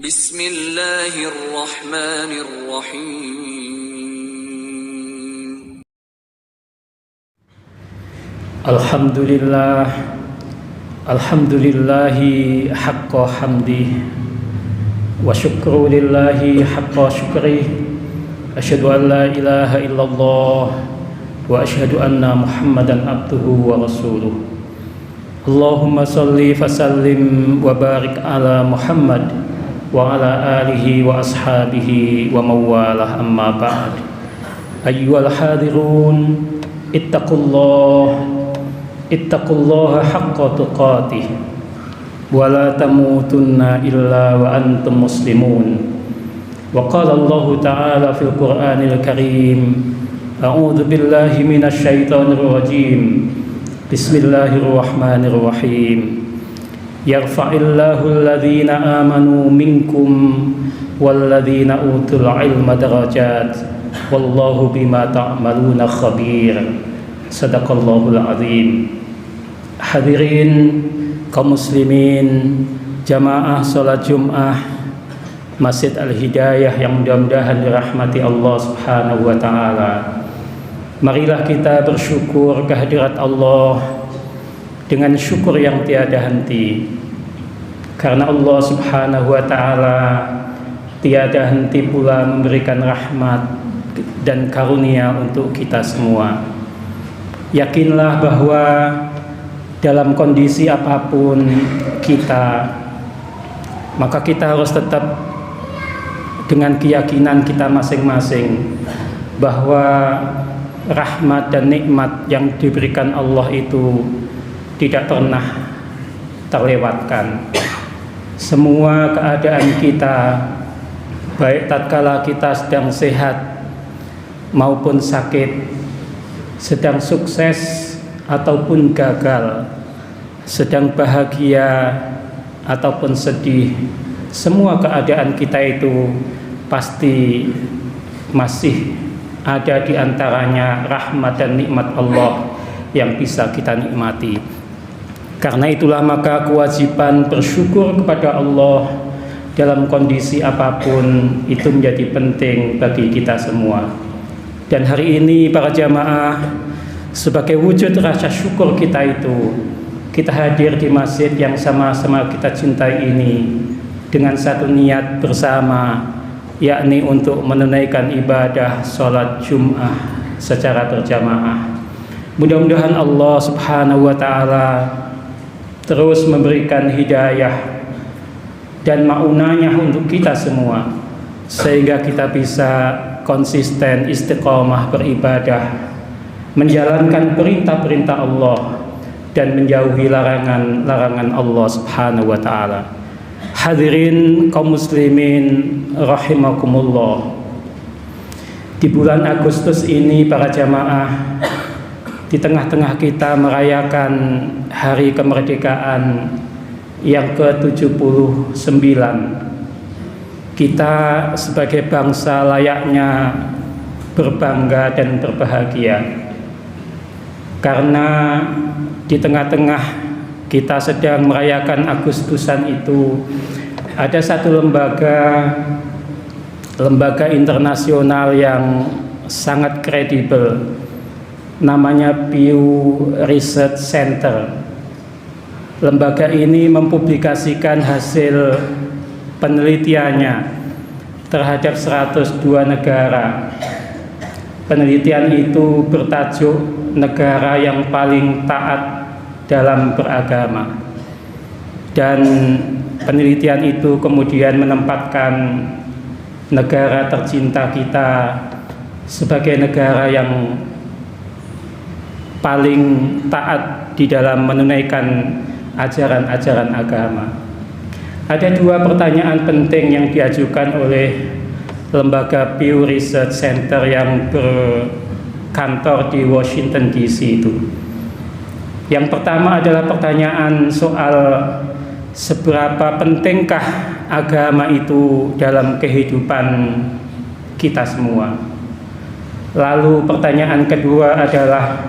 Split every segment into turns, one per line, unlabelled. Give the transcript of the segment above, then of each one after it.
Bismillahirrahmanirrahim.
Alhamdulillahi haqqa hamdih wa syukru lillahi haqqa syukrih. Asyhadu an la ilaha illallah wa asyhadu anna Muhammadan abduhu wa rasuluh. Allahumma salli fasallim wa barik ala Muhammad wa ala alihi wa ashabihi wa mawalah, amma ba'd. Ayyuhal hadirun, ittaqullaha haqqa tuqatih wa la tamutunna illa wa antum muslimun. Wa qala Allah ta'ala fil Qur'anil Karim, a'udzu billahi minasy syaithanir rajim. Bismillahirrahmanirrahim. Yarfa'illahu alladhina amanu minkum walladhina utul ilma darajat wallahu bima ta'maluna khabir. Sadaqallahul azim. Hadirin kaum muslimin, jamaah salat Jumat Masjid Al-Hidayah yang mudah-mudahan dirahmati Allah Subhanahu wa taala. Marilah kita bersyukur kehadirat Allah dengan syukur yang tiada henti, karena Allah Subhanahu wa taala tiada henti pula memberikan rahmat dan karunia untuk kita semua. Yakinlah bahwa dalam kondisi apapun kita, maka kita harus tetap dengan keyakinan kita masing-masing bahwa rahmat dan nikmat yang diberikan Allah itu tidak pernah terlewatkan. Semua keadaan kita, baik tatkala kita sedang sehat maupun sakit, sedang sukses ataupun gagal, sedang bahagia ataupun sedih, semua keadaan kita itu pasti masih ada di antaranya rahmat dan nikmat Allah yang bisa kita nikmati. Karena itulah maka kewajiban bersyukur kepada Allah dalam kondisi apapun itu menjadi penting bagi kita semua. Dan hari ini para jamaah, sebagai wujud rasa syukur kita itu, kita hadir di masjid yang sama-sama kita cintai ini dengan satu niat bersama, yakni untuk menunaikan ibadah sholat Jum'ah secara berjamaah. Mudah-mudahan Allah Subhanahu wa ta'ala terus memberikan hidayah dan maunanya untuk kita semua, sehingga kita bisa konsisten istiqomah beribadah, menjalankan perintah-perintah Allah dan menjauhi larangan-larangan Allah Subhanahu wa ta'ala. Hadirin kaum muslimin rahimakumullah, di bulan Agustus ini para jamaah, di tengah-tengah kita merayakan hari kemerdekaan yang ke-79, kita sebagai bangsa layaknya berbangga dan berbahagia, karena di tengah-tengah kita sedang merayakan Agustusan itu, ada satu lembaga internasional yang sangat kredibel, namanya Pew Research Center. Lembaga ini mempublikasikan hasil penelitiannya terhadap 102 negara. Penelitian itu bertajuk negara yang paling taat dalam beragama, dan penelitian itu kemudian menempatkan negara tercinta kita sebagai negara yang paling taat di dalam menunaikan ajaran-ajaran agama. Ada dua pertanyaan penting yang diajukan oleh lembaga Pew Research Center yang berkantor di Washington DC itu. Yang pertama adalah pertanyaan soal seberapa pentingkah agama itu dalam kehidupan kita semua. Lalu pertanyaan kedua adalah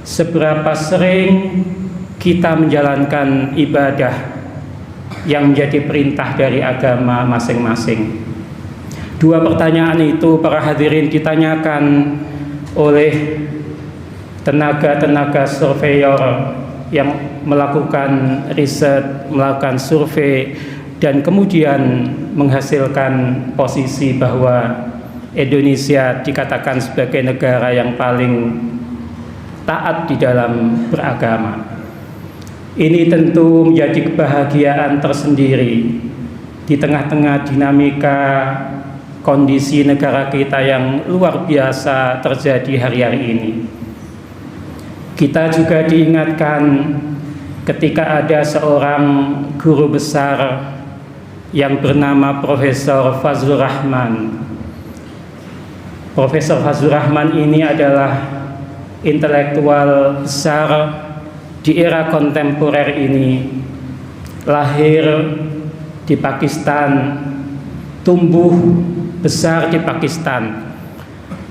seberapa sering kita menjalankan ibadah yang menjadi perintah dari agama masing-masing. Dua pertanyaan itu, para hadirin, ditanyakan oleh tenaga-tenaga surveyor yang melakukan riset, melakukan survei, dan kemudian menghasilkan posisi bahwa Indonesia dikatakan sebagai negara yang paling taat di dalam beragama. Ini tentu menjadi kebahagiaan tersendiri di tengah-tengah dinamika kondisi negara kita yang luar biasa terjadi hari-hari ini. Kita juga diingatkan ketika ada seorang guru besar yang bernama Profesor Fazlur Rahman. Profesor Fazlur Rahman ini adalah intelektual besar di era kontemporer ini, lahir di Pakistan, tumbuh besar di Pakistan.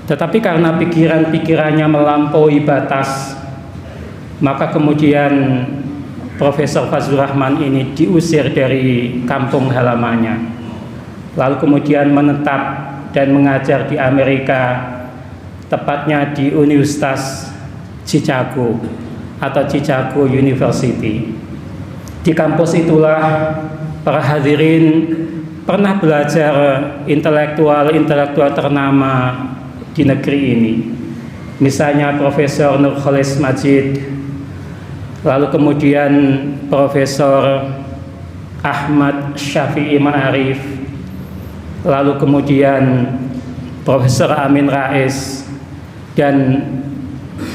Tetapi karena pikiran-pikirannya melampaui batas, maka kemudian Profesor Fazlur Rahman ini diusir dari kampung halamannya, lalu kemudian menetap dan mengajar di Amerika, tepatnya di Universitas Chicago atau Chicago University. Di kampus itulah para hadirin pernah belajar intelektual ternama di negeri ini. Misalnya Profesor Nurholis Majid, lalu kemudian Profesor Ahmad Syafi'i Ma'arif, lalu kemudian Profesor Amin Rais, dan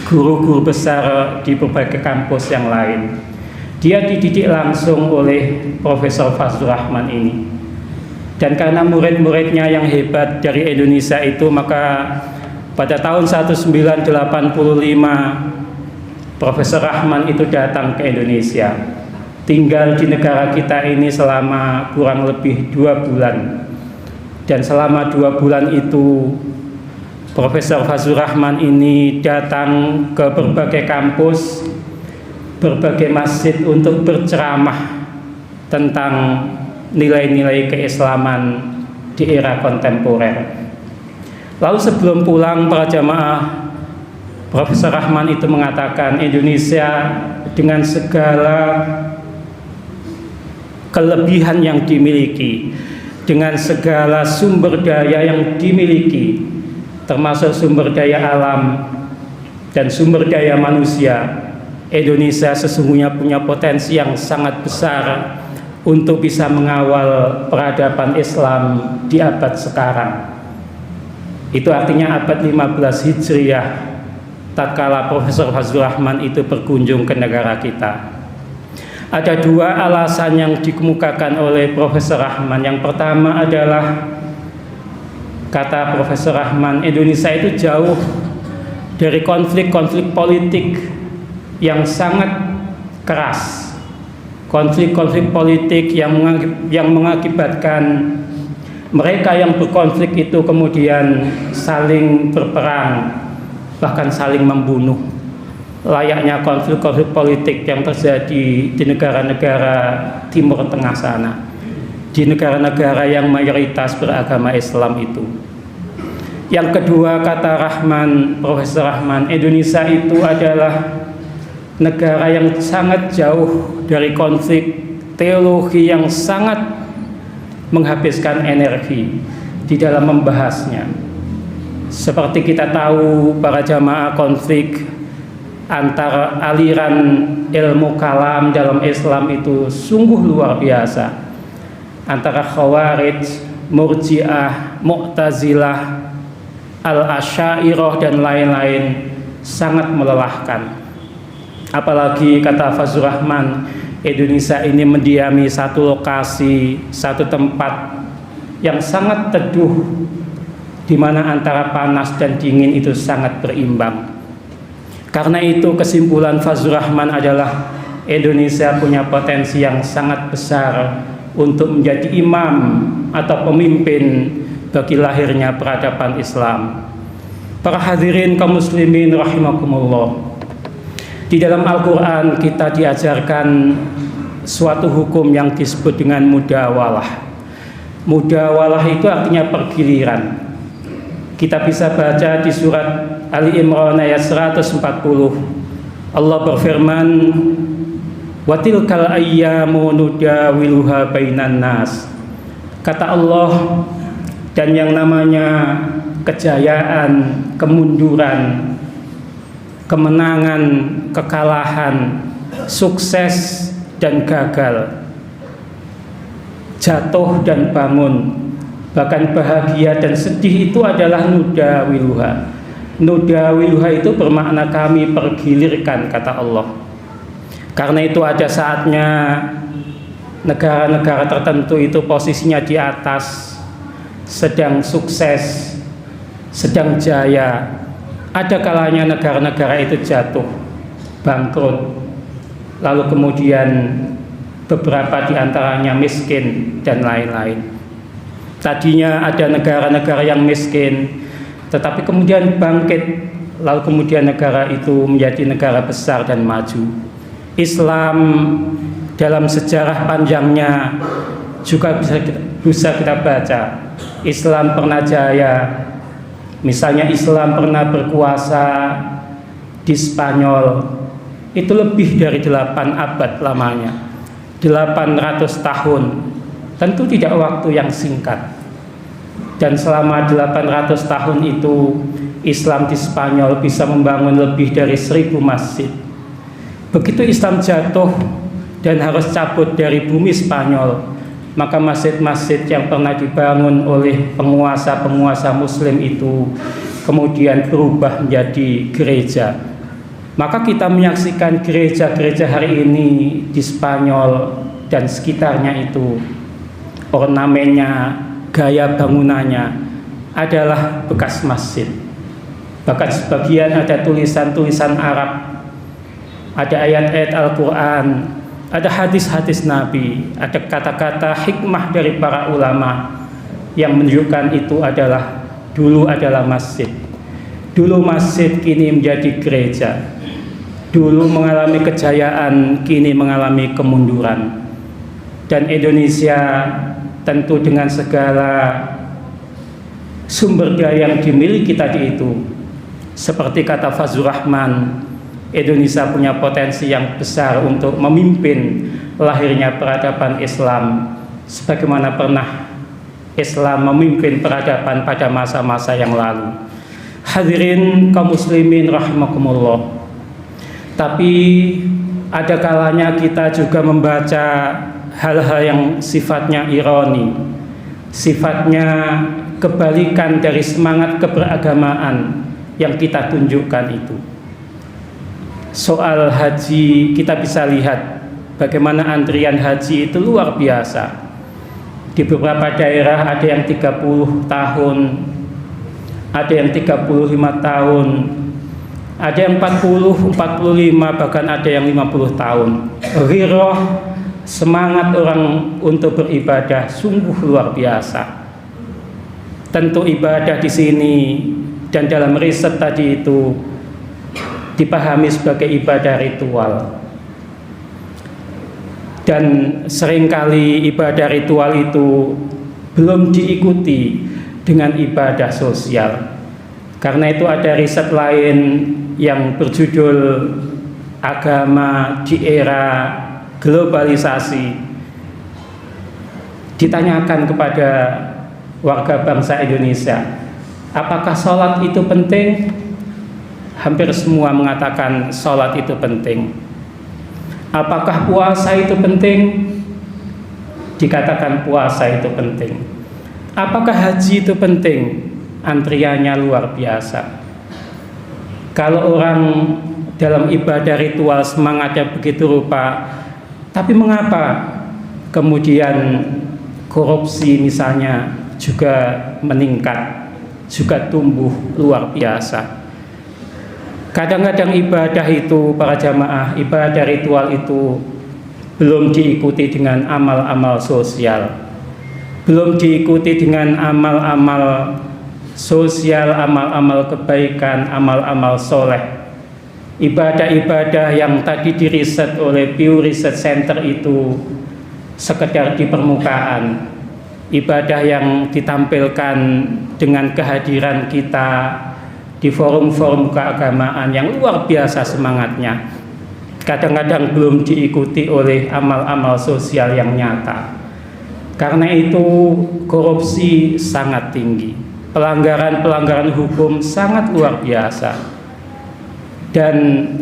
guru-guru besar di berbagai kampus yang lain. Dia dididik langsung oleh Profesor Fazlur Rahman ini. Dan karena murid-muridnya yang hebat dari Indonesia itu, maka pada tahun 1985 Profesor Rahman itu datang ke Indonesia, tinggal di negara kita ini selama kurang lebih 2 bulan. Dan selama 2 bulan itu Profesor Fazlur Rahman ini datang ke berbagai kampus, berbagai masjid untuk berceramah tentang nilai-nilai keislaman di era kontemporer. Lalu sebelum pulang para jamaah, Profesor Rahman itu mengatakan Indonesia dengan segala kelebihan yang dimiliki, dengan segala sumber daya yang dimiliki, termasuk sumber daya alam dan sumber daya manusia, Indonesia sesungguhnya punya potensi yang sangat besar untuk bisa mengawal peradaban Islam di abad sekarang. Itu artinya abad 15 Hijriah, tatkala Profesor Fazlur Rahman itu berkunjung ke negara kita. Ada 2 alasan yang dikemukakan oleh Profesor Rahman. Yang pertama adalah, kata Profesor Rahman, Indonesia itu jauh dari konflik-konflik politik yang sangat keras, konflik-konflik politik yang mengakibatkan mereka yang berkonflik itu kemudian saling berperang, bahkan saling membunuh, layaknya konflik-konflik politik yang terjadi di negara-negara Timur Tengah sana, di negara-negara yang mayoritas beragama Islam itu. Yang kedua, kata Rahman, Profesor Rahman, Indonesia itu adalah negara yang sangat jauh dari konflik teologi yang sangat menghabiskan energi di dalam membahasnya. Seperti kita tahu para jamaah, konflik antara aliran ilmu kalam dalam Islam itu sungguh luar biasa, antara Khawarij, Murji'ah, Mu'tazilah, Al-Asy'ariyah dan lain-lain, sangat melelahkan. Apalagi kata Fazlur Rahman, Indonesia ini mendiami satu lokasi, satu tempat yang sangat teduh, di mana antara panas dan dingin itu sangat berimbang. Karena itu kesimpulan Fazlur Rahman adalah Indonesia punya potensi yang sangat besar untuk menjadi imam atau pemimpin bagi lahirnya peradaban Islam. Para hadirin kaum muslimin rahimakumullah, di dalam Al-Quran kita diajarkan suatu hukum yang disebut dengan mudawalah. Mudawalah itu artinya pergiliran. Kita bisa baca di surat Ali Imran ayat 140. Allah berfirman, wa tilkal ayyamu nudawiluha bainan nas. Kata Allah, dan yang namanya kejayaan, kemunduran, kemenangan, kekalahan, sukses dan gagal, jatuh dan bangun, bahkan bahagia dan sedih itu adalah nudawiluha. Nudawiluha itu bermakna kami pergilirkan, kata Allah. Karena itu ada saatnya negara-negara tertentu itu posisinya di atas, sedang sukses, sedang jaya. Ada kalanya negara-negara itu jatuh, bangkrut, lalu kemudian beberapa di antaranya miskin dan lain-lain. Tadinya ada negara-negara yang miskin, tetapi kemudian bangkit, lalu kemudian negara itu menjadi negara besar dan maju. Islam dalam sejarah panjangnya juga bisa kita baca. Islam pernah jaya, misalnya Islam pernah berkuasa di Spanyol, itu lebih dari 8 abad lamanya, 800 tahun. Tentu tidak waktu yang singkat. Dan selama 800 tahun itu Islam di Spanyol bisa membangun lebih dari 1000 masjid. Begitu Islam jatuh dan harus cabut dari bumi Spanyol, maka masjid-masjid yang pernah dibangun oleh penguasa-penguasa muslim itu kemudian berubah menjadi gereja. Maka kita menyaksikan gereja-gereja hari ini di Spanyol dan sekitarnya itu, ornamennya, gaya bangunannya adalah bekas masjid. Bahkan sebagian ada tulisan-tulisan Arab, ada ayat-ayat Al-Quran, ada hadis-hadis Nabi, ada kata-kata hikmah dari para ulama yang menunjukkan itu adalah dulu adalah masjid. Dulu masjid, kini menjadi gereja. Dulu mengalami kejayaan, kini mengalami kemunduran. Dan Indonesia tentu dengan segala sumber daya yang dimiliki tadi itu, seperti kata Fazlur Rahman, Indonesia punya potensi yang besar untuk memimpin lahirnya peradaban Islam, sebagaimana pernah Islam memimpin peradaban pada masa-masa yang lalu. Hadirin kaum muslimin rahimakumullah. Tapi ada kalanya kita juga membaca hal-hal yang sifatnya ironi, sifatnya kebalikan dari semangat keberagamaan yang kita tunjukkan itu. Soal haji, kita bisa lihat bagaimana antrian haji itu luar biasa. Di beberapa daerah ada yang 30 tahun, ada yang 35 tahun, ada yang 40, 45, bahkan ada yang 50 tahun. Ghiroh, semangat orang untuk beribadah sungguh luar biasa. Tentu ibadah di sini dan dalam riset tadi itu dipahami sebagai ibadah ritual. Dan seringkali ibadah ritual itu belum diikuti dengan ibadah sosial. Karena itu ada riset lain yang berjudul Agama di Era Globalisasi. Ditanyakan kepada warga bangsa Indonesia, apakah sholat itu penting? Hampir semua mengatakan sholat itu penting. Apakah puasa itu penting? Dikatakan puasa itu penting. Apakah haji itu penting? Antriannya luar biasa. Kalau orang dalam ibadah ritual semangatnya begitu rupa, tapi mengapa kemudian korupsi misalnya juga meningkat, juga tumbuh luar biasa? Kadang-kadang ibadah itu, para jamaah, ibadah ritual itu belum diikuti dengan amal-amal sosial, belum diikuti dengan amal-amal sosial, amal-amal kebaikan, amal-amal soleh. ibadah-ibadah yang tadi diriset oleh Pew Research Center itu sekedar di permukaan, ibadah yang ditampilkan dengan kehadiran kita di forum-forum keagamaan yang luar biasa semangatnya, kadang-kadang belum diikuti oleh amal-amal sosial yang nyata. Karena itu korupsi sangat tinggi, pelanggaran-pelanggaran hukum sangat luar biasa. Dan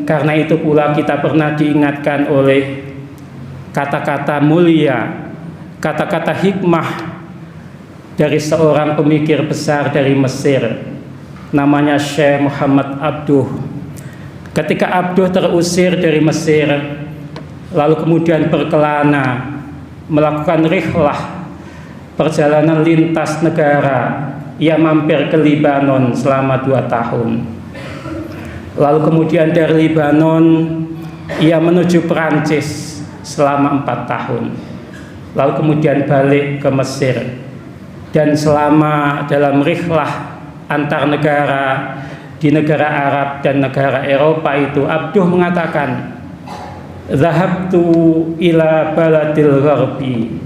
karena itu pula kita pernah diingatkan oleh kata-kata mulia, kata-kata hikmah dari seorang pemikir besar dari Mesir, namanya Syekh Muhammad Abduh. Ketika Abduh terusir dari Mesir, lalu kemudian berkelana melakukan rihlah, perjalanan lintas negara, ia mampir ke Libanon selama 2 tahun. Lalu kemudian dari Libanon ia menuju Perancis selama 4 tahun. Lalu kemudian balik ke Mesir. Dan selama dalam rihlah antar negara di negara Arab dan negara Eropa itu, Abduh mengatakan, "Zahabtu ila baladil gharbi."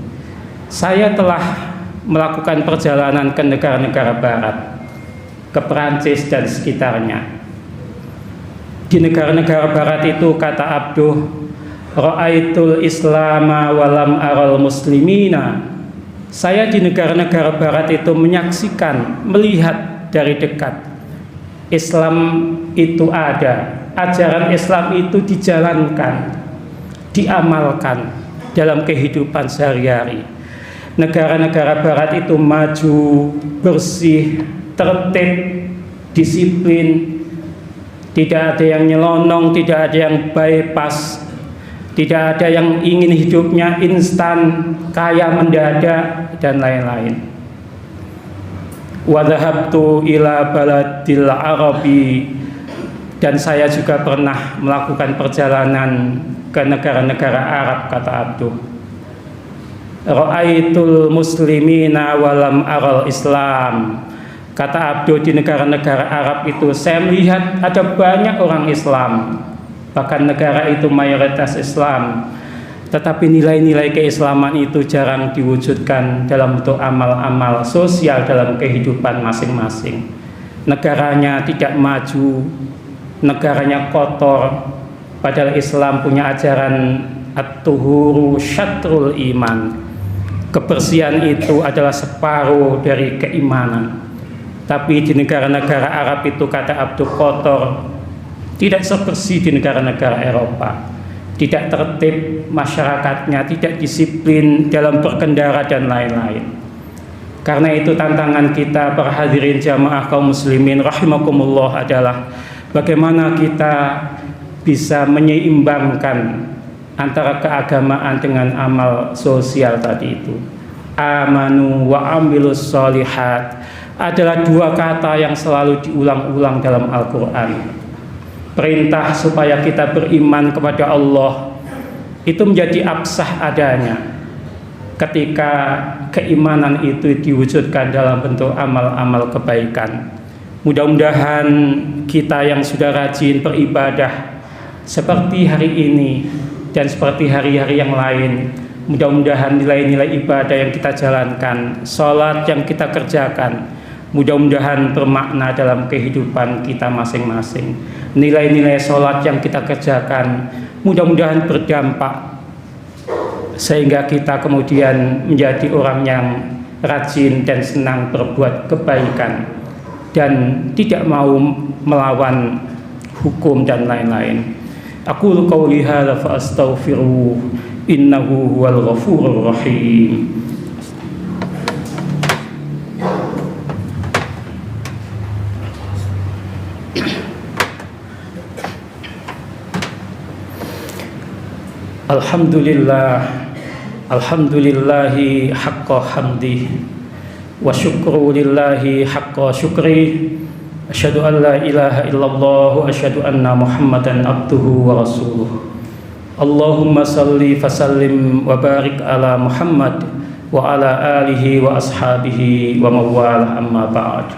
Saya telah melakukan perjalanan ke negara-negara barat, ke Perancis dan sekitarnya. Di negara-negara barat itu, kata Abduh, ra'aitul islama walam aral muslimina. Saya di negara-negara barat itu menyaksikan, melihat dari dekat Islam itu ada, ajaran Islam itu dijalankan, diamalkan dalam kehidupan sehari-hari. Negara-negara barat itu maju, bersih, tertib, disiplin, tidak ada yang nyelonong, tidak ada yang bypass, tidak ada yang ingin hidupnya instan, kaya mendadak, dan lain-lain. Wa dhahabtu ila baladil arabi, dan saya juga pernah melakukan perjalanan ke negara-negara Arab, kata Abduh. Ra'aitul muslimina walam aral Islam. Kata Abduh, di negara-negara Arab itu saya melihat ada banyak orang Islam, bahkan negara itu mayoritas Islam, tetapi nilai-nilai keislaman itu jarang diwujudkan dalam bentuk amal-amal sosial dalam kehidupan masing-masing. Negaranya tidak maju, negaranya kotor, padahal Islam punya ajaran at-tuhuru syatrul iman. Kebersihan itu adalah separuh dari keimanan. Tapi di negara-negara Arab itu, kata Abduh, kotor, tidak sebersih di negara-negara Eropa, tidak tertib masyarakatnya, tidak disiplin dalam berkendara dan lain-lain. Karena itu tantangan kita para hadirin jamaah kaum muslimin rahimakumullah adalah bagaimana kita bisa menyeimbangkan antara keagamaan dengan amal sosial tadi itu. Amanu wa amilus sholihat adalah 2 kata yang selalu diulang-ulang dalam Al-Quran. Perintah supaya kita beriman kepada Allah itu menjadi absah adanya ketika keimanan itu diwujudkan dalam bentuk amal-amal kebaikan. Mudah-mudahan kita yang sudah rajin beribadah seperti hari ini dan seperti hari-hari yang lain, mudah-mudahan nilai-nilai ibadah yang kita jalankan, sholat yang kita kerjakan, mudah-mudahan bermakna dalam kehidupan kita masing-masing. Nilai-nilai sholat yang kita kerjakan mudah-mudahan berdampak sehingga kita kemudian menjadi orang yang rajin dan senang berbuat kebaikan dan tidak mau melawan hukum dan lain-lain. Aqulu qawli hadza fa astaghfiruh, innahu huwal ghafurur rahim. Alhamdulillah, alhamdulillahi haqqa hamdih, wa syukru lillahi haqqa syukri. Asyhadu an la ilaha illallah wa asyhadu anna Muhammadan abduhu wa rasuluh. Allahumma salli fasallim wa barik ala Muhammad wa ala alihi wa ashabihi wa mawalah, amma ba'd.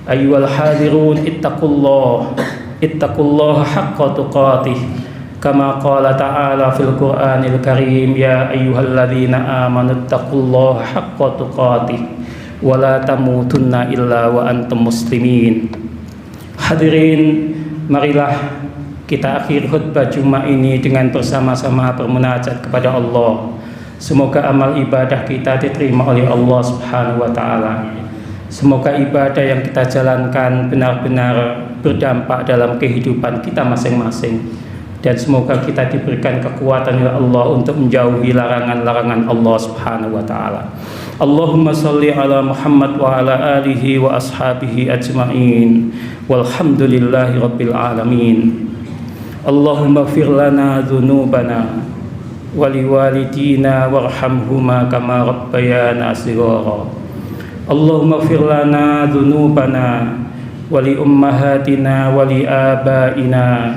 Ayyuhal hadirun ittaqullah ittaqullaha haqqa tuqatih kama qala ta'ala fil Qur'anil Karim ya ayyuhalladzina amanu ittaqullaha haqqa tuqatih wa la tamutunna illa wa antum muslimin. Hadirin, marilah kita akhir khutbah Jumat ini dengan bersama-sama bermunajat kepada Allah. Semoga amal ibadah kita diterima oleh Allah Subhanahu wa taala. Semoga ibadah yang kita jalankan benar-benar berdampak dalam kehidupan kita masing-masing, dan semoga kita diberikan kekuatan oleh Allah untuk menjauhi larangan-larangan Allah Subhanahu wa taala. Allahumma shalli ala Muhammad wa ala alihi wa ashabihi ajma'in. Walhamdulillahi rabbil alamin. Allahumma ighfir lana dzunubana wa liwalidina warhamhuma kama rabbayana shighara. Allahumma ighfir lana dzunubana wa li ummahatina wa li abaina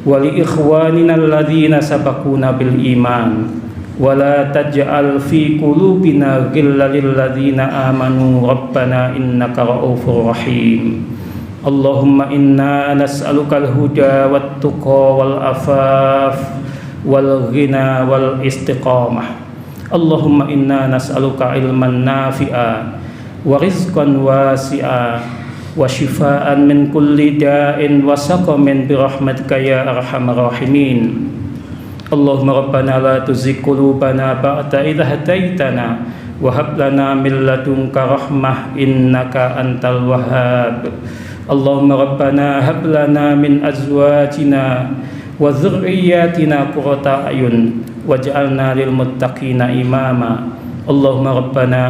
wa li ikhwanina alladzina sabaquna bil iman wa la taj'al fi qulubina ghillan lil ladzina amanu rabbana innaka ra'ufur rahim. Allahumma inna nas'alukal huda wat tuqa wal afaf wal ghina wal istiqamah. Allahumma inna nas'aluka ilman nafi'a wa rizqan wasi'a wa shifaan min kulli da'in wa saqamin bi rahmatika ya arhamar rahimin. Allahumma rabbana la tuzigh qulubana ba'da idh hadaitana wa hab lana min ladunka rahmah innaka antal wahhab. Allahumma rabbana hab lana min azwajina wa dzurriyyatina qurrata a'yun waj'alna lil muttaqina imama. Allahumma rabbana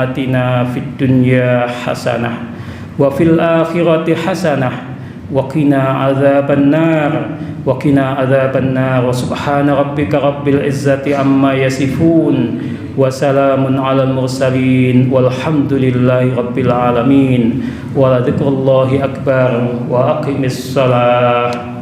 atina fid dunya hasanah wa fil akhirati hasanah wa qina adzabannar wa subhana rabbika rabbil izzati amma yasifun wa salamun alal mursalin walhamdulillahi rabbil alamin wa la dzikrullahi akbar wa aqimis salah.